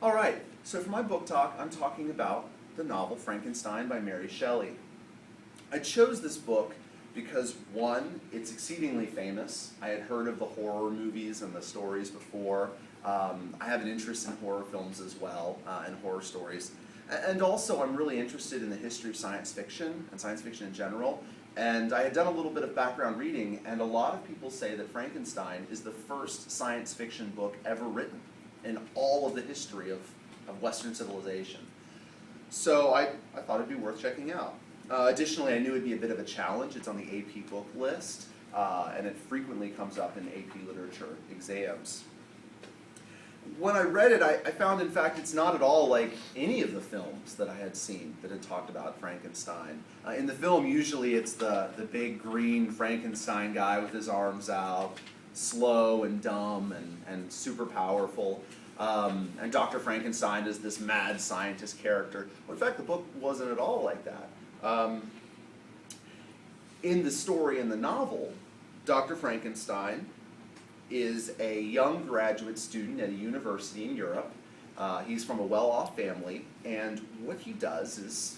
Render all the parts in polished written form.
All right, so for my book talk, I'm talking about the novel Frankenstein by Mary Shelley. I chose this book because, one, it's exceedingly famous. I had heard of the horror movies and the stories before. I have an interest in horror films as well, and horror stories. And also, I'm really interested in the history of science fiction and science fiction in general. And I had done a little bit of background reading, and a lot of people say that Frankenstein is the first science fiction book ever written in all of the history of Western civilization. So I thought it'd be worth checking out. Additionally, I knew it'd be a bit of a challenge. It's on the AP book list, and it frequently comes up in AP literature exams. When I read it, I found, in fact, it's not at all like any of the films that I had seen that had talked about Frankenstein. In the film, usually it's the big green Frankenstein guy with his arms out, slow and dumb and super powerful. And Dr. Frankenstein is this mad scientist character. Well, in fact, the book wasn't at all like that. In the story in the novel, Dr. Frankenstein is a young graduate student at a university in Europe. He's from a well-off family, and what he does is,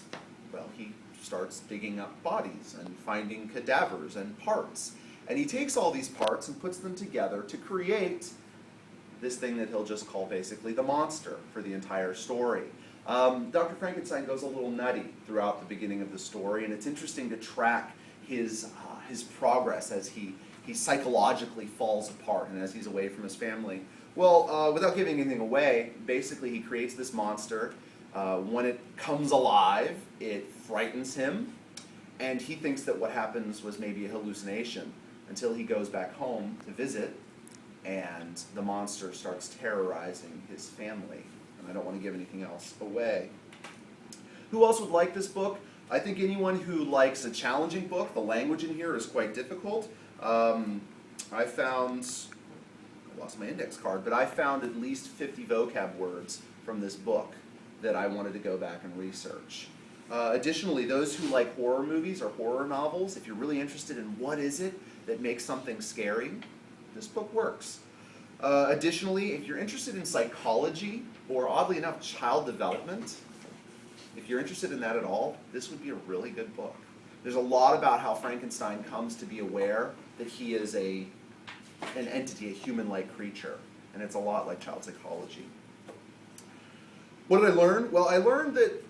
well, he starts digging up bodies and finding cadavers and parts. And he takes all these parts and puts them together to create this thing that he'll just call basically the monster for the entire story. Dr. Frankenstein goes a little nutty throughout the beginning of the story, and it's interesting to track his progress as he psychologically falls apart and as he's away from his family. Well, without giving anything away, basically he creates this monster. When it comes alive, it frightens him, and he thinks that what happens was maybe a hallucination until he goes back home to visit, and the monster starts terrorizing his family. And I don't want to give anything else away. Who else would like this book? I think anyone who likes a challenging book. The language in here is quite difficult. I lost my index card, but I found at least 50 vocab words from this book that I wanted to go back and research. Additionally, those who like horror movies or horror novels, if you're really interested in what is it that makes something scary, this book works. Additionally, if you're interested in psychology, or oddly enough, child development, if you're interested in that at all, this would be a really good book. There's a lot about how Frankenstein comes to be aware that he is an entity, a human-like creature, and it's a lot like child psychology. What did I learn? Well, I learned that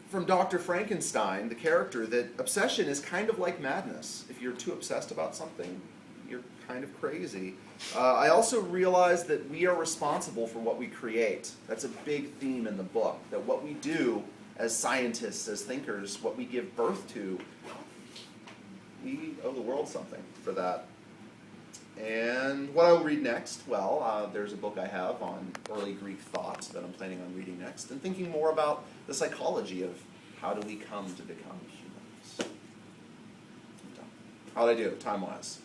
from Dr. Frankenstein, the character, that obsession is kind of like madness. If you're too obsessed about something, you're kind of crazy. I also realized that we are responsible for what we create. That's a big theme in the book, that what we do as scientists, as thinkers, what we give birth to, we owe the world something for that. And what I'll read next, well, there's a book I have on early Greek thought that I'm planning on reading next, and thinking more about the psychology of how do we come to become humans. How'd I do, time-wise?